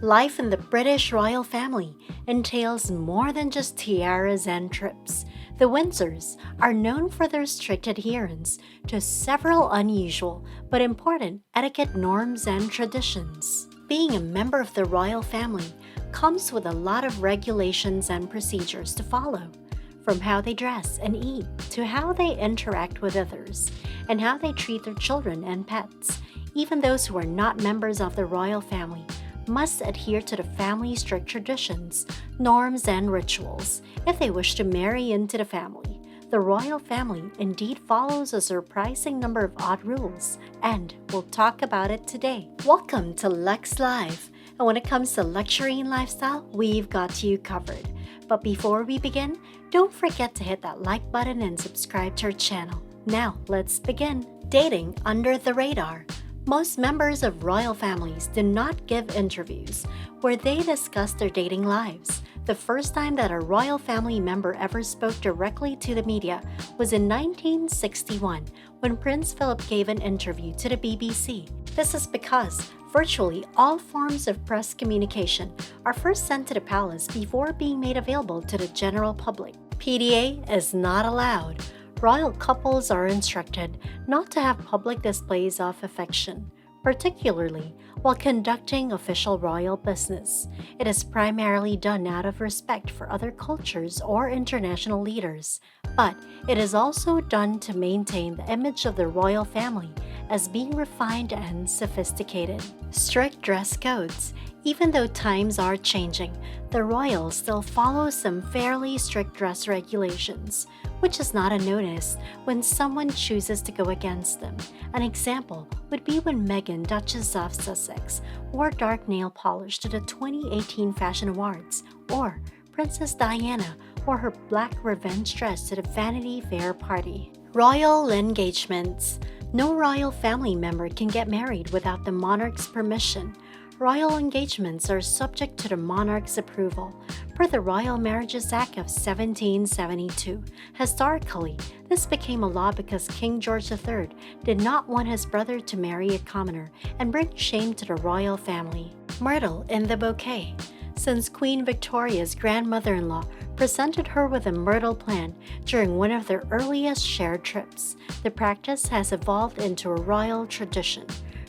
Life in the British royal family entails more than just tiaras and trips. The Windsors are known for their strict adherence to several unusual but important etiquette norms and traditions. Being a member of the royal family comes with a lot of regulations and procedures to follow, from how they dress and eat to how they interact with others and how they treat their children and pets. Even those who are not members of the royal family must adhere to the family's strict traditions, norms, and rituals if they wish to marry into the family. The royal family indeed follows a surprising number of odd rules, and we'll talk about it today. Welcome to Lex Live, and when it comes to luxury and lifestyle, we've got you covered. But before we begin, don't forget to hit that like button and subscribe to our channel. Now, let's begin. Dating under the radar. Most members of royal families do not give interviews where they discuss their dating lives. The first time that a royal family member ever spoke directly to the media was in 1961 when Prince Philip gave an interview to the BBC. This is because virtually all forms of press communication are first sent to the palace before being made available to the general public. PDA is not allowed. Royal couples are instructed not to have public displays of affection, particularly while conducting official royal business. It is primarily done out of respect for other cultures or international leaders, but it is also done to maintain the image of the royal family as being refined and sophisticated. Strict dress codes. Even though times are changing, the royals still follow some fairly strict dress regulations, which is not unnoticed when someone chooses to go against them. An example would be when Meghan, Duchess of Sussex, wore dark nail polish to the 2018 Fashion Awards, or Princess Diana wore her black revenge dress to the Vanity Fair party. Royal engagements. No royal family member can get married without the monarch's permission. Royal engagements are subject to the monarch's approval, per the Royal Marriages Act of 1772. Historically, this became a law because King George III did not want his brother to marry a commoner and bring shame to the royal family. Myrtle in the bouquet. Since Queen Victoria's grandmother-in-law presented her with a myrtle plant during one of their earliest shared trips, the practice has evolved into a royal tradition.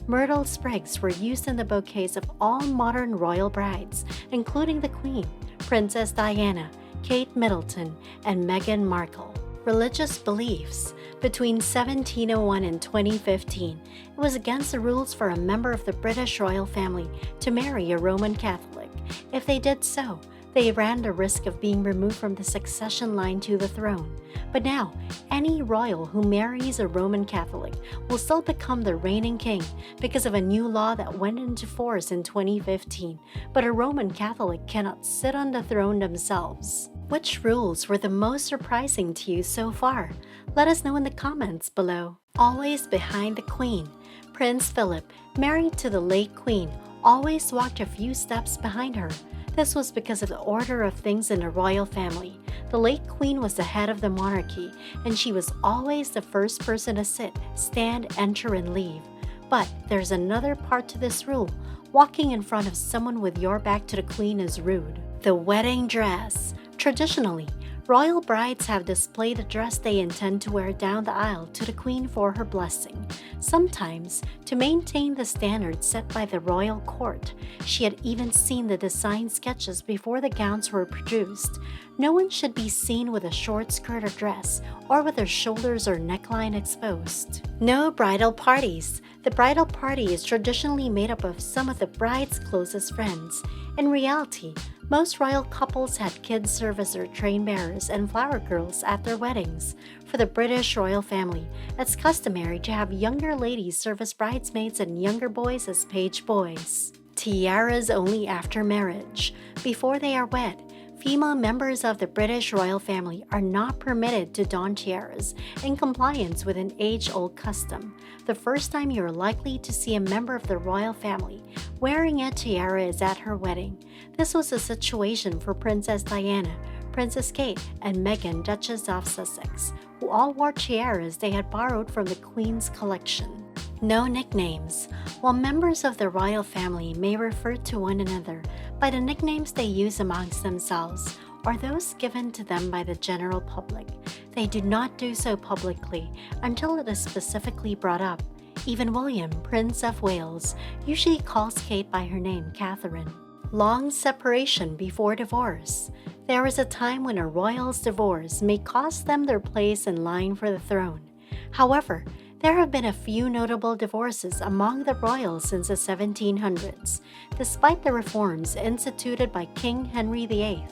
Myrtle sprigs were used in the bouquets of all modern royal brides, including the Queen, Princess Diana, Kate Middleton, and Meghan Markle. Religious beliefs. Between 1701 and 2015, it was against the rules for a member of the British royal family to marry a Roman Catholic. If they did so, they ran the risk of being removed from the succession line to the throne. But now, any royal who marries a Roman Catholic will still become the reigning king because of a new law that went into force in 2015. But a Roman Catholic cannot sit on the throne themselves. Which rules were the most surprising to you so far? Let us know in the comments below. Always behind the Queen. Prince Philip, married to the late Queen, always walked a few steps behind her. This was because of the order of things in the royal family. The late Queen was the head of the monarchy, and she was always the first person to sit, stand, enter, and leave. But there's another part to this rule. Walking in front of someone with your back to the Queen is rude. The wedding dress. Traditionally, royal brides have displayed the dress they intend to wear down the aisle to the Queen for her blessing. Sometimes, to maintain the standards set by the royal court, she had even seen the design sketches before the gowns were produced. No one should be seen with a short skirt or dress, or with their shoulders or neckline exposed. No bridal parties. The bridal party is traditionally made up of some of the bride's closest friends. In reality, most royal couples had kids serve as their train bearers and flower girls at their weddings. For the British royal family, it's customary to have younger ladies serve as bridesmaids and younger boys as page boys. Tiaras only after marriage. Before they are wed, female members of the British royal family are not permitted to don tiaras in compliance with an age-old custom. The first time you're likely to see a member of the royal family wearing a tiara is at her wedding. This was the situation for Princess Diana, Princess Kate, and Meghan, Duchess of Sussex, who all wore tiaras they had borrowed from the Queen's collection. No nicknames. While members of the royal family may refer to one another by the nicknames they use amongst themselves or those given to them by the general public, they do not do so publicly until it is specifically brought up. Even William, Prince of Wales, usually calls Kate by her name, Catherine. Long separation before divorce. There is a time when a royal's divorce may cost them their place in line for the throne. However, there have been a few notable divorces among the royals since the 1700s. Despite the reforms instituted by King Henry VIII,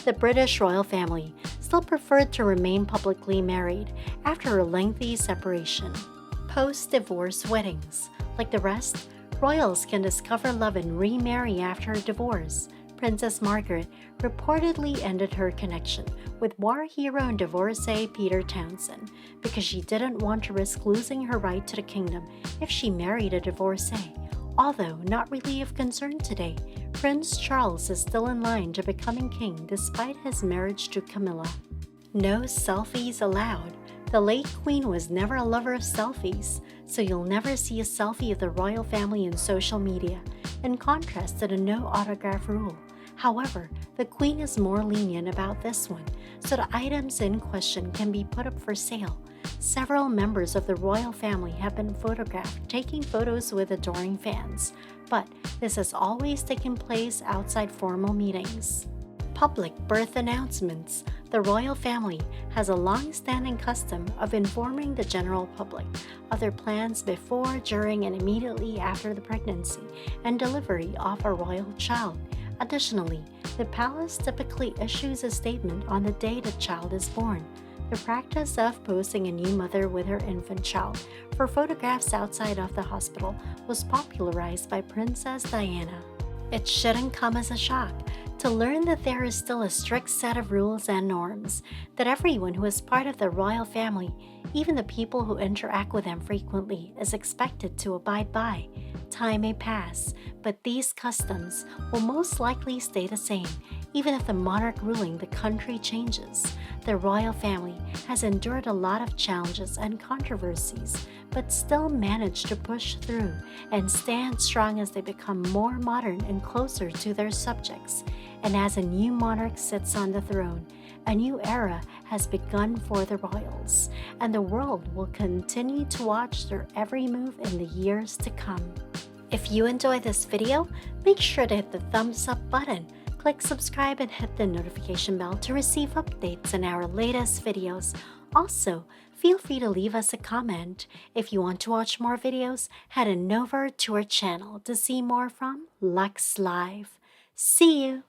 the British royal family still preferred to remain publicly married after a lengthy separation. Post-divorce weddings. Like the rest, royals can discover love and remarry after a divorce. Princess Margaret reportedly ended her connection with war hero and divorcee Peter Townsend because she didn't want to risk losing her right to the kingdom if she married a divorcee. Although not really of concern today, Prince Charles is still in line to becoming king despite his marriage to Camilla. No selfies allowed. The late Queen was never a lover of selfies, so you'll never see a selfie of the royal family in social media, in contrast to the no autograph rule. However, the Queen is more lenient about this one, so the items in question can be put up for sale. Several members of the royal family have been photographed taking photos with adoring fans, but this has always taken place outside formal meetings. Public birth announcements. The royal family has a long-standing custom of informing the general public of their plans before, during, and immediately after the pregnancy and delivery of a royal child. Additionally, the palace typically issues a statement on the day the child is born. The practice of posing a new mother with her infant child for photographs outside of the hospital was popularized by Princess Diana. It shouldn't come as a shock to learn that there is still a strict set of rules and norms that everyone who is part of the royal family, even the people who interact with them frequently, is expected to abide by. Time may pass, but these customs will most likely stay the same, even if the monarch ruling the country changes. The royal family has endured a lot of challenges and controversies, but still managed to push through and stand strong as they become more modern and closer to their subjects. And as a new monarch sits on the throne, a new era has begun for the royals, and the world will continue to watch their every move in the years to come. If you enjoyed this video, make sure to hit the thumbs up button, click subscribe, and hit the notification bell to receive updates on our latest videos. Also, feel free to leave us a comment. If you want to watch more videos, head on over to our channel to see more from Lux Live. See you!